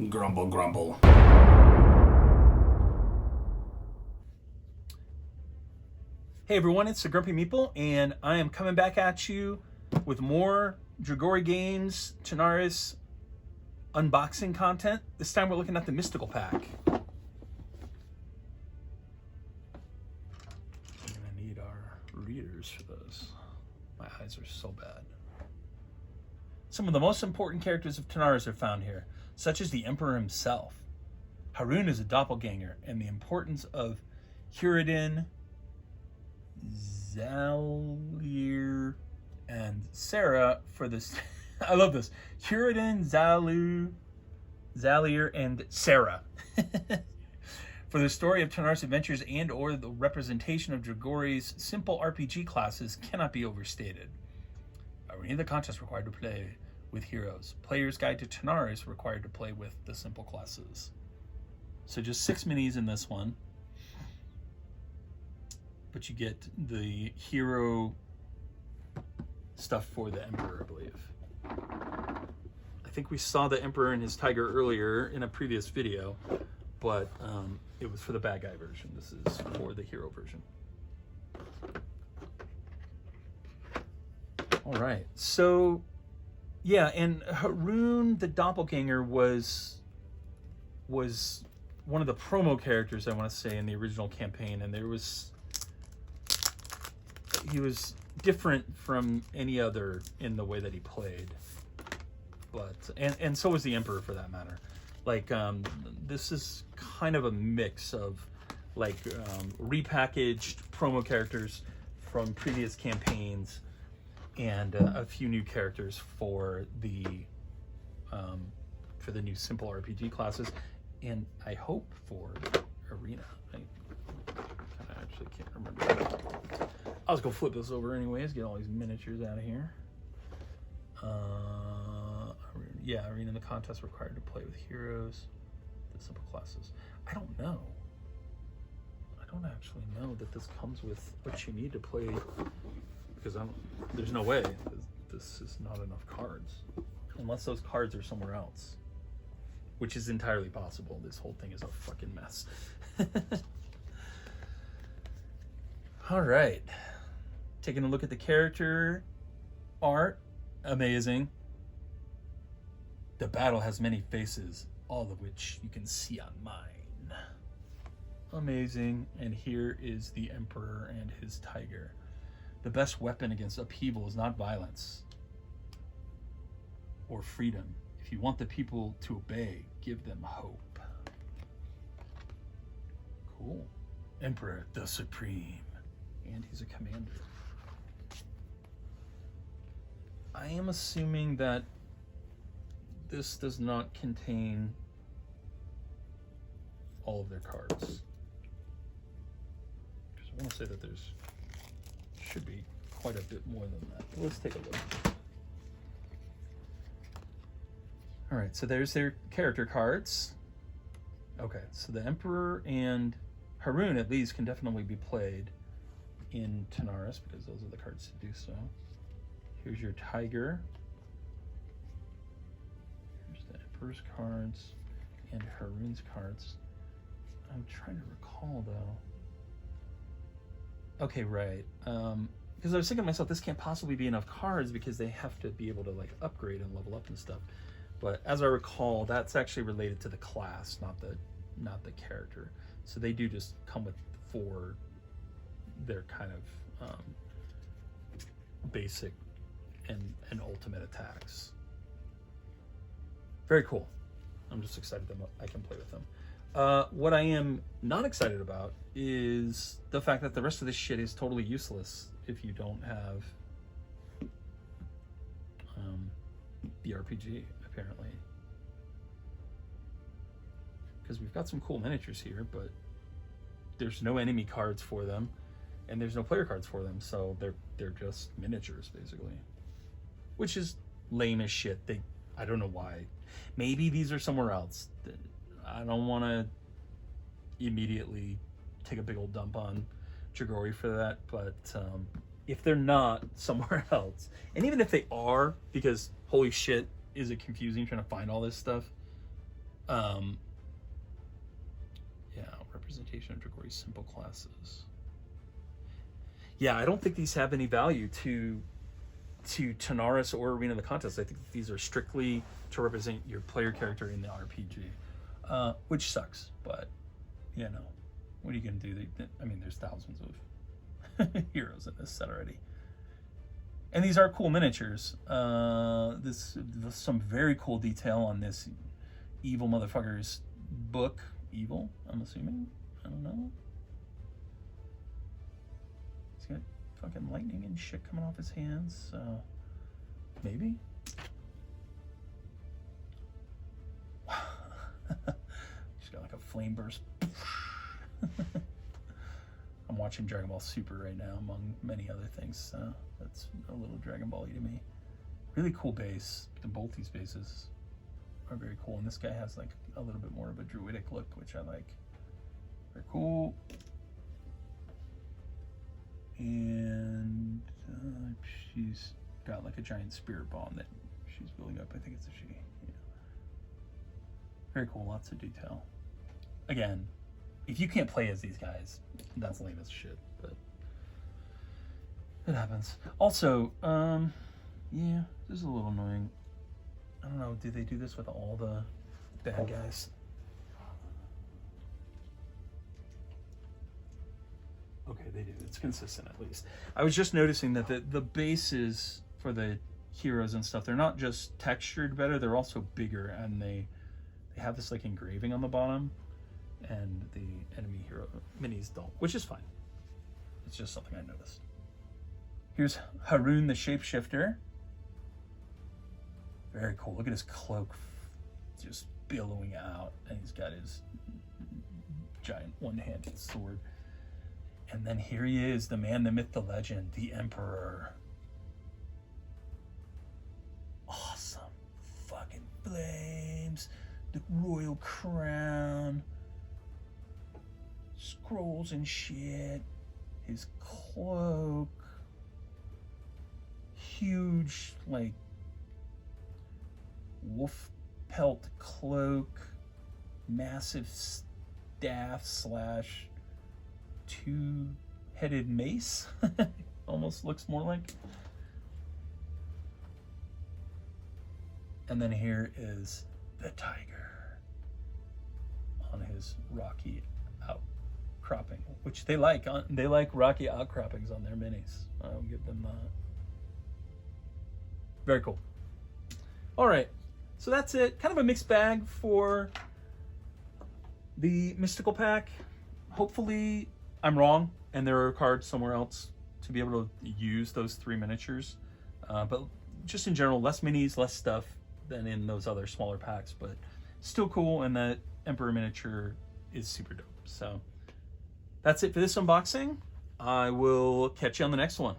Grumble, grumble. Hey everyone, it's the Grumpy Meeple, and I am coming back at you with more Dragori Games Tanares unboxing content. This time we're looking at the Mystical Pack. We're gonna need our readers for this. My eyes are so bad. Some of the most important characters of Tanares are found here, such as the Emperor himself. Harun is a doppelganger, and the importance of Huradin, Zalir, and Sarah for this. I love this. Huradin, Zalir, and Sarah. For the story of Tanares' adventures and or the representation of Dragori's simple RPG classes cannot be overstated. Arena the contest required to play with heroes. Player's Guide to Tanares required to play with the simple classes. So just 6 minis in this one. But you get the hero stuff for the Emperor, I believe. I think we saw the Emperor and his tiger earlier in a previous video, but it was for the bad guy version. This is for the hero version. All right, so yeah, and Harun the Doppelganger was one of the promo characters, I want to say, in the original campaign, and he was different from any other in the way that he played, but and so was the Emperor for that matter. Like this is kind of a mix of like repackaged promo characters from previous campaigns and a few new characters for the new simple RPG classes, and I hope for Arena. I actually can't remember. I'll just go flip this over anyways, get all these miniatures out of here. Yeah, Arena in the contest required to play with heroes, the simple classes. I don't know. I don't actually know that this comes with what you need to play, because there's no way. This is not enough cards. Unless those cards are somewhere else, which is entirely possible. This whole thing is a fucking mess. All right. Taking a look at the character art. Amazing. The battle has many faces, all of which you can see on mine. Amazing. And here is the Emperor and his tiger. The best weapon against upheaval is not violence or freedom. If you want the people to obey, give them hope. Cool. Emperor the Supreme. And he's a commander. I am assuming that this does not contain all of their cards. Because I want to say that there's should be quite a bit more than that. Let's take a look. All right, so there's their character cards. Okay, so the Emperor and Harun at least can definitely be played in Tanares because those are the cards to do so. Here's your tiger. Here's the Emperor's cards and Harun's cards. I'm trying to recall though. Okay, right. Because I was thinking to myself, this can't possibly be enough cards because they have to be able to like upgrade and level up and stuff. But as I recall, that's actually related to the class, not the character. So they do just come with 4 their kind of basic and ultimate attacks. Very cool. I'm just excited that I can play with them. What I am not excited about is the fact that the rest of this shit is totally useless if you don't have the RPG, apparently. Because we've got some cool miniatures here, but there's no enemy cards for them, and there's no player cards for them, so they're just miniatures, basically. Which is lame as shit. I don't know why. Maybe these are somewhere else. I don't want to immediately take a big old dump on Dragori for that, but if they're not somewhere else, and even if they are, because holy shit, is it confusing trying to find all this stuff. Um, yeah, representation of Dragori simple classes. Yeah, I don't think these have any value to Tanares or Arena of the Contest. I think these are strictly to represent your player character in the RPG, which sucks. But you know, what are you gonna do? I mean, there's thousands of heroes in this set already, and these are cool miniatures. There's some very cool detail on this evil motherfucker's book. Evil, I'm assuming. I don't know. He's got fucking lightning and shit coming off his hands. So maybe. He's got like a flame burst. I'm watching Dragon Ball Super right now, among many other things. So that's a little Dragon Ball-y to me. Really cool base. Both these bases are very cool, and this guy has like a little bit more of a druidic look, which I like. Very cool. And she's got like a giant spirit bomb that she's building up. I think it's a she. Yeah. Very cool. Lots of detail. Again, if you can't play as these guys, that's lame as shit, but it happens. Also, yeah, this is a little annoying. I don't know, do they do this with all the bad guys? Okay, they do. It's consistent at least. I was just noticing that the bases for the heroes and stuff, they're not just textured better, they're also bigger, and they have this like engraving on the bottom, and the enemy hero minis don't, which is fine. It's just something I noticed. Here's Haroon the Shapeshifter. Very cool. Look at his cloak just billowing out, and he's got his giant one-handed sword. And then here he is, the man, the myth, the legend, the Emperor. Awesome. Fucking flames. The royal crown. Scrolls and shit. His cloak. Huge, like, wolf pelt cloak. Massive staff slash two-headed mace. Almost looks more like. And then here is the tiger on his rocky outcropping, which they like. They like rocky outcroppings on their minis. I'll give them that. Very cool. All right, so that's it. Kind of a mixed bag for the Mystical Pack. Hopefully I'm wrong, and there are cards somewhere else to be able to use those 3 miniatures. But just in general, less minis, less stuff than in those other smaller packs, but still cool, and that Emperor miniature is super dope. So that's it for this unboxing. I will catch you on the next one.